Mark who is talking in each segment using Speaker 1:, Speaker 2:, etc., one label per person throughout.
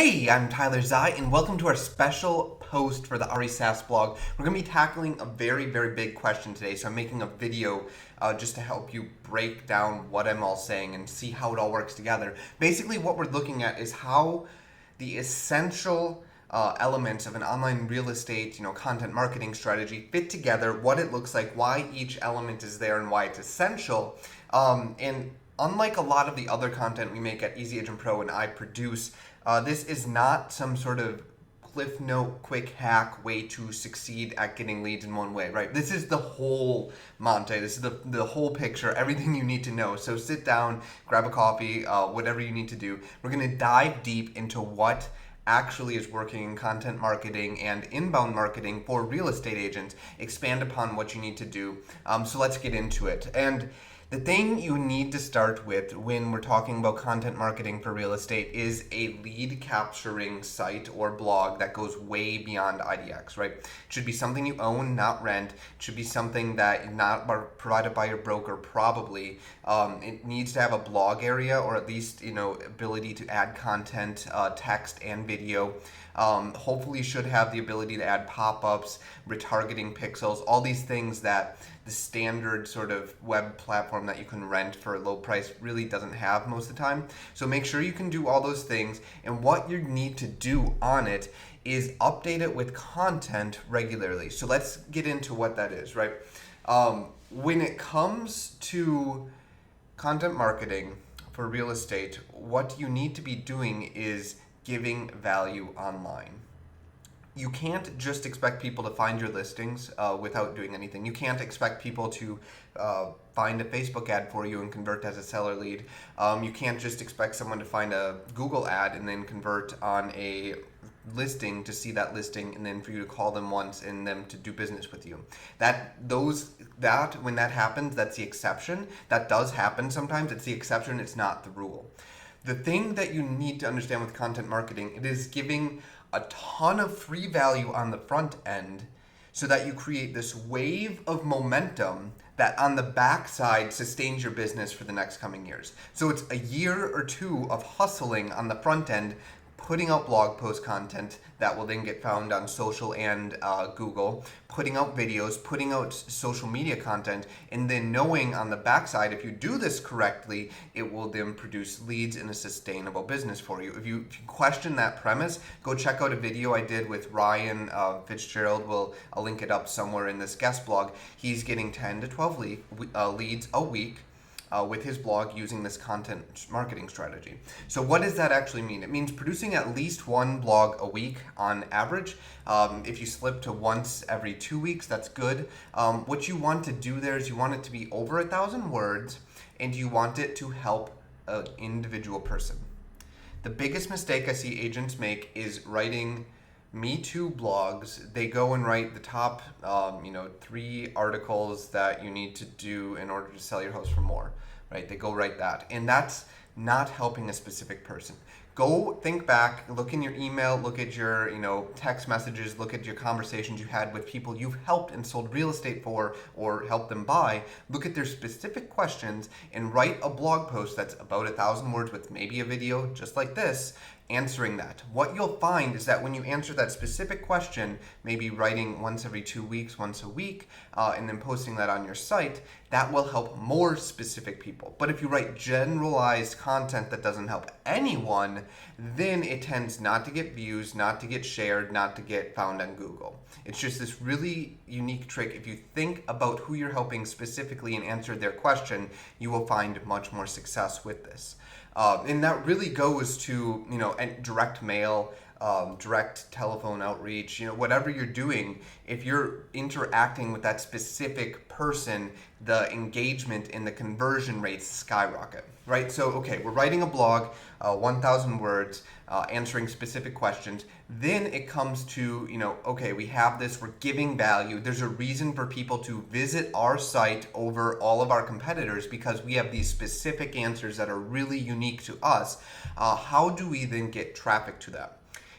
Speaker 1: Hey, I'm Tyler Zai, and welcome to our special post for the RE SaaS blog. We're going to be tackling a very, very big question today, so I'm making a video just to help you break down what I'm all saying and see how it all works together. Basically, what we're looking at is how the essential elements of an online real estate, content marketing strategy fit together, what it looks like, why each element is there, and why it's essential. And unlike a lot of the other content we make at Easy Agent Pro and I produce, this is not some sort of cliff note, quick hack way to succeed at getting leads in one way, right? This is the whole Monte. This is the whole picture, everything you need to know. So sit down, grab a coffee, whatever you need to do. We're going to dive deep into what actually is working in content marketing and inbound marketing for real estate agents, expand upon what you need to do. So let's get into it. And the thing you need to start with when we're talking about content marketing for real estate is a lead capturing site or blog that goes way beyond IDX, right? It should be something you own, not rent. It should be something that not provided by your broker, probably. It needs to have a blog area or at least, ability to add content, text and video. Hopefully should have the ability to add pop-ups, retargeting pixels, all these things that the standard sort of web platform that you can rent for a low price really doesn't have most of the time. So make sure you can do all those things, and what you need to do on it is update it with content regularly. So let's get into what that is, right? When it comes to content marketing for real estate, what you need to be doing is giving value online. You can't just expect people to find your listings without doing anything. You can't expect people to find a Facebook ad for you and convert as a seller lead. You can't just expect someone to find a Google ad and then convert on a listing to see that listing and then for you to call them once and them to do business with you. When that happens, that's the exception. That does happen sometimes. It's the exception. It's not the rule. The thing that you need to understand with content marketing, it is giving a ton of free value on the front end so that you create this wave of momentum that on the backside sustains your business for the next coming years. So it's a year or two of hustling on the front end, putting out blog post content that will then get found on social and Google, putting out videos, putting out social media content, and then knowing on the backside, if you do this correctly, it will then produce leads in a sustainable business for you. If you question that premise, go check out a video I did with Ryan Fitzgerald. I'll link it up somewhere in this guest blog. He's getting 10 to 12 leads a week with his blog using this content marketing strategy. So what does that actually mean? It means producing at least one blog a week on average. If you slip to once every 2 weeks, that's good. What you want to do there is you want it to be over 1,000 words, and you want it to help an individual person. The biggest mistake I see agents make is writing Me Too blogs. They go and write the top 3 articles that you need to do in order to sell your house for more, right? They go write that, and that's not helping a specific person. Go think back, look in your email, look at your text messages, look at your conversations you had with people you've helped and sold real estate for or helped them buy. Look at their specific questions and write a blog post that's about 1,000 words with maybe a video just like this, answering that. What you'll find is that when you answer that specific question, maybe writing once every 2 weeks, once a week, and then posting that on your site, that will help more specific people. But if you write generalized content that doesn't help anyone, then it tends not to get views, not to get shared, not to get found on Google. It's just this really unique trick. If you think about who you're helping specifically and answer their question, you will find much more success with this. And that really goes to, direct mail, direct telephone outreach, whatever you're doing. If you're interacting with that specific person, the engagement and the conversion rates skyrocket, right? So, okay, we're writing a blog, 1,000 words, answering specific questions. Then it comes to, okay, we have this, we're giving value. There's a reason for people to visit our site over all of our competitors because we have these specific answers that are really unique to us. How do we then get traffic to that?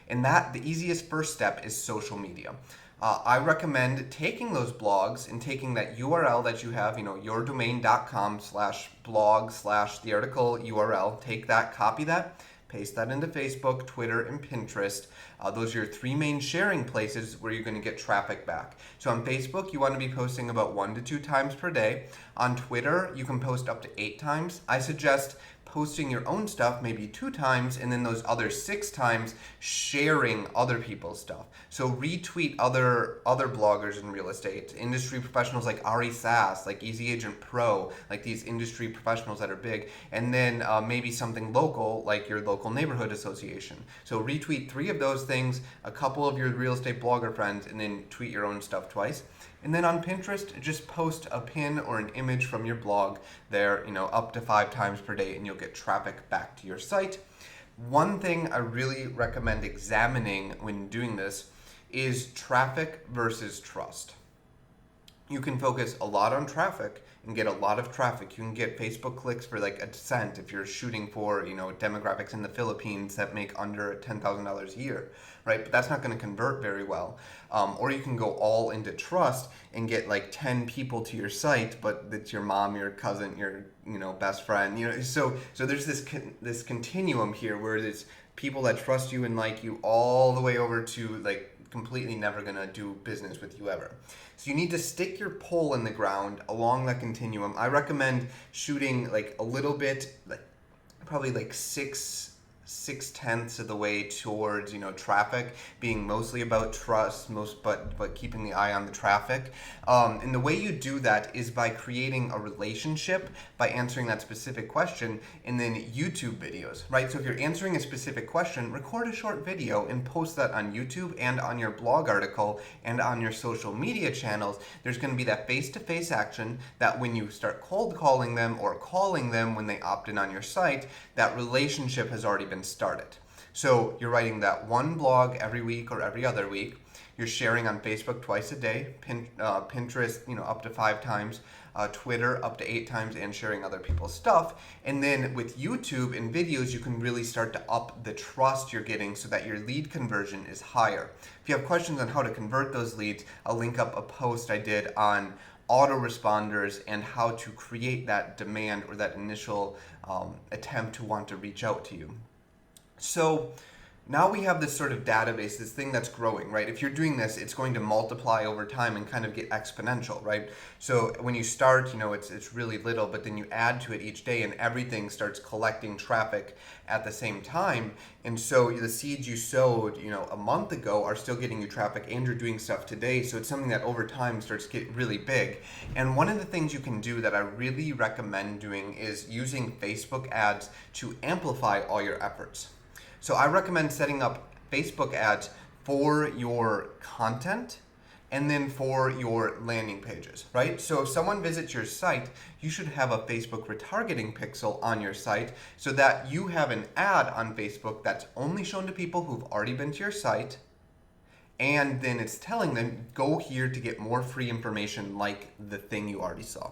Speaker 1: And the easiest first step is social media. I recommend taking those blogs and taking that URL that you have, yourdomain.com/blog/the article URL, take that, copy that, paste that into Facebook, Twitter, and Pinterest. Those are your 3 main sharing places where you're going to get traffic back. So on Facebook, you want to be posting about 1 to 2 times per day. On Twitter, you can post up to 8 times. I suggest posting your own stuff maybe 2 times, and then those other 6 times sharing other people's stuff. So retweet other bloggers in real estate, industry professionals like Ari Sass, like Easy Agent Pro, like these industry professionals that are big, and then maybe something local like your local neighborhood association. So retweet 3 of those things, a couple of your real estate blogger friends, and then tweet your own stuff twice. And then on Pinterest, just post a pin or an image from your blog there, up to 5 times per day, and you'll get traffic back to your site. One thing I really recommend examining when doing this is traffic versus trust. You can focus a lot on traffic and get a lot of traffic. You can get Facebook clicks for like a cent if you're shooting for, demographics in the Philippines that make under $10,000 a year, right? But that's not going to convert very well. Or you can go all into trust and get like 10 people to your site, but it's your mom, your cousin, your, best friend, So there's this continuum here where it's people that trust you and like you all the way over to like completely never gonna do business with you ever. So you need to stick your pole in the ground along that continuum. I recommend shooting like a little bit, like probably like 6/10 of the way towards traffic, being mostly about trust, but keeping the eye on the traffic. And the way you do that is by creating a relationship, by answering that specific question, and then YouTube videos, right? So if you're answering a specific question, record a short video and post that on YouTube and on your blog article and on your social media channels. There's going to be that face-to-face action that when you start cold calling them or calling them when they opt in on your site, that relationship has already been started. So you're writing that one blog every week or every other week. You're sharing on Facebook twice a day, Pinterest, up to 5 times, Twitter up to 8 times, and sharing other people's stuff. And then with YouTube and videos, you can really start to up the trust you're getting so that your lead conversion is higher. If you have questions on how to convert those leads, I'll link up a post I did on autoresponders and how to create that demand or that initial attempt to want to reach out to you. So now we have this sort of database, this thing that's growing, right? If you're doing this, it's going to multiply over time and kind of get exponential, right? So when you start, it's really little, but then you add to it each day and everything starts collecting traffic at the same time. And so the seeds you sowed, a month ago are still getting you traffic, and you're doing stuff today. So it's something that over time starts to get really big. And one of the things you can do that I really recommend doing is using Facebook ads to amplify all your efforts. So I recommend setting up Facebook ads for your content and then for your landing pages, right? So if someone visits your site, you should have a Facebook retargeting pixel on your site so that you have an ad on Facebook that's only shown to people who've already been to your site, and then it's telling them, go here to get more free information like the thing you already saw.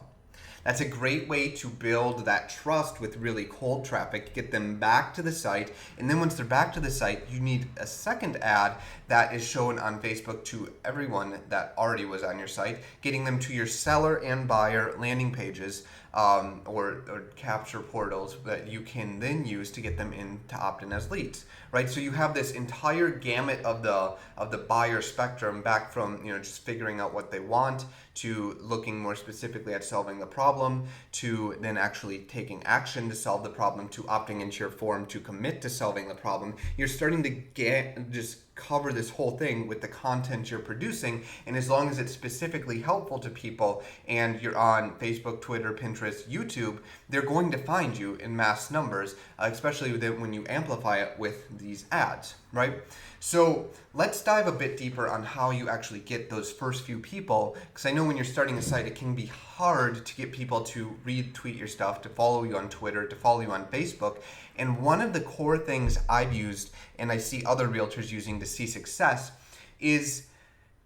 Speaker 1: That's a great way to build that trust with really cold traffic, get them back to the site, and then once they're back to the site, you need a second ad that is shown on Facebook to everyone that already was on your site, getting them to your seller and buyer landing pages or capture portals that you can then use to get them in to opt in as leads, right? So you have this entire gamut of the buyer spectrum, back from just figuring out what they want to looking more specifically at solving the problem, to then actually taking action to solve the problem, to opting into your form to commit to solving the problem. You're starting to just cover this whole thing with the content you're producing, and as long as it's specifically helpful to people and you're on Facebook, Twitter, Pinterest, YouTube, they're going to find you in mass numbers, especially when you amplify it with these ads, right? So let's dive a bit deeper on how you actually get those first few people, because I know when you're starting a site, it can be hard to get people to retweet your stuff, to follow you on Twitter, to follow you on Facebook. And one of the core things I've used, and I see other realtors using to see success, is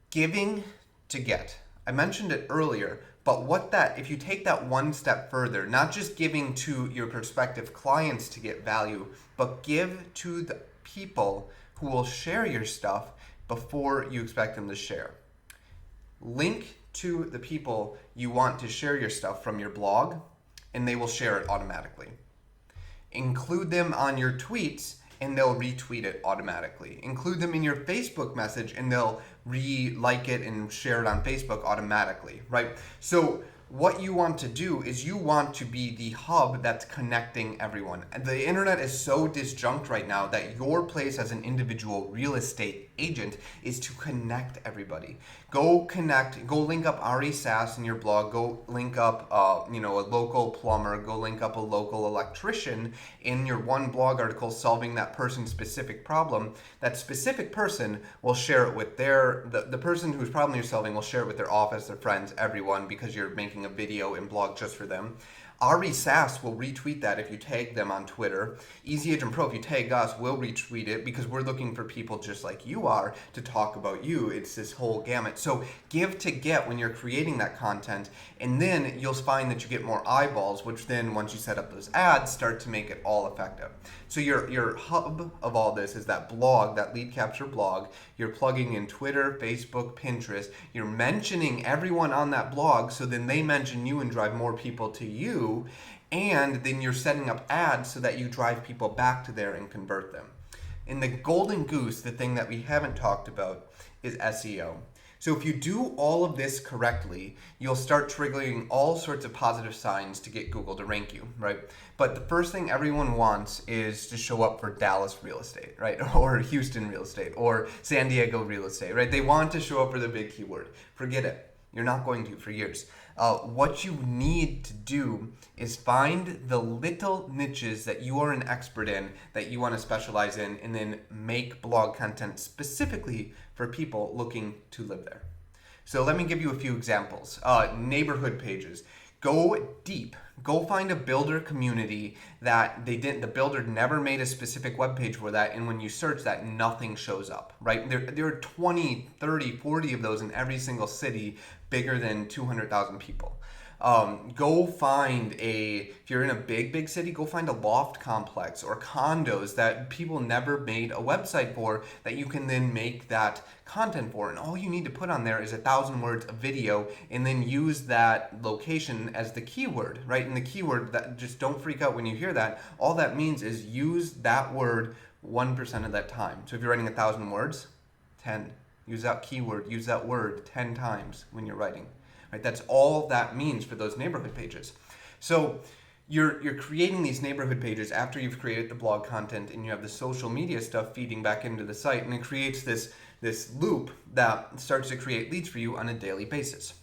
Speaker 1: giving to get. I mentioned it earlier, but if you take that one step further, not just giving to your prospective clients to get value, but give to the people who will share your stuff before you expect them to share. Link to the people you want to share your stuff from your blog, and they will share it automatically. Include them on your tweets and they'll retweet it automatically. Include them in your Facebook message and they'll like it and share it on Facebook automatically, right? So what you want to do is you want to be the hub that's connecting everyone. The internet is so disjunct right now that your place as an individual real estate agent is to connect everybody. Go link up Ari Sass in your blog, go link up a local plumber, go link up a local electrician in your one blog article solving that person's specific problem. That specific person will share it with the person whose problem you're solving will share it with their office, their friends, everyone, because you're making a video and blog just for them. Ari Sass will retweet that if you tag them on Twitter. Easy Agent Pro, if you tag us, will retweet it because we're looking for people just like you are to talk about you. It's this whole gamut. So give to get when you're creating that content, and then you'll find that you get more eyeballs, which then once you set up those ads, start to make it all effective. So your hub of all this is that blog, that lead capture blog. You're plugging in Twitter, Facebook, Pinterest. You're mentioning everyone on that blog, so then they mention you and drive more people to you. And then you're setting up ads so that you drive people back to there and convert them. In the golden goose, the thing that we haven't talked about is SEO. So if you do all of this correctly, you'll start triggering all sorts of positive signs to get Google to rank you, right? But the first thing everyone wants is to show up for Dallas real estate, right? Or Houston real estate, or San Diego real estate, right? They want to show up for the big keyword. Forget it. You're not going to for years. What you need to do is find the little niches that you are an expert in, that you want to specialize in, and then make blog content specifically for people looking to live there. So let me give you a few examples. Neighborhood pages. Go deep. Go find a builder community that the builder never made a specific web page for that, and when you search that, nothing shows up, right? There are 20, 30, 40 of those in every single city bigger than 200,000 people. Go find if you're in a big city, go find a loft complex or condos that people never made a website for that you can then make that content for. And all you need to put on there is 1,000 words of video and then use that location as the keyword, right? And the keyword, that just don't freak out when you hear that. All that means is use that word 1% of that time. So if you're writing 1,000 words, 10. Use that keyword, use that word 10 times when you're writing. Right? That's all that means for those neighborhood pages. So you're creating these neighborhood pages after you've created the blog content and you have the social media stuff feeding back into the site, and it creates this loop that starts to create leads for you on a daily basis.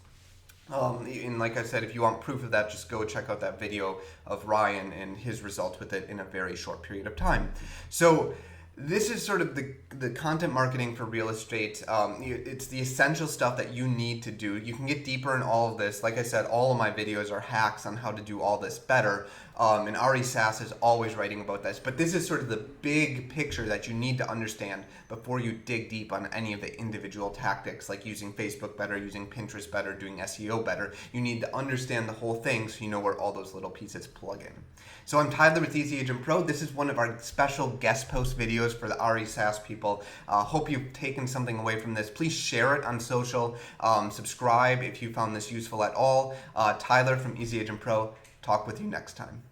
Speaker 1: And like I said, if you want proof of that, just go check out that video of Ryan and his results with it in a very short period of time. So this is sort of the content marketing for real estate. It's the essential stuff that you need to do. You can get deeper in all of this. Like I said, all of my videos are hacks on how to do all this better. And Ari Sass is always writing about this. But this is sort of the big picture that you need to understand before you dig deep on any of the individual tactics, like using Facebook better, using Pinterest better, doing SEO better. You need to understand the whole thing so you know where all those little pieces plug in. So I'm Tyler with Easy Agent Pro. This is one of our special guest post videos for the Ari Sass people. Hope you've taken something away from this. Please share it on social. Subscribe if you found this useful at all. Tyler from Easy Agent Pro. Talk with you next time.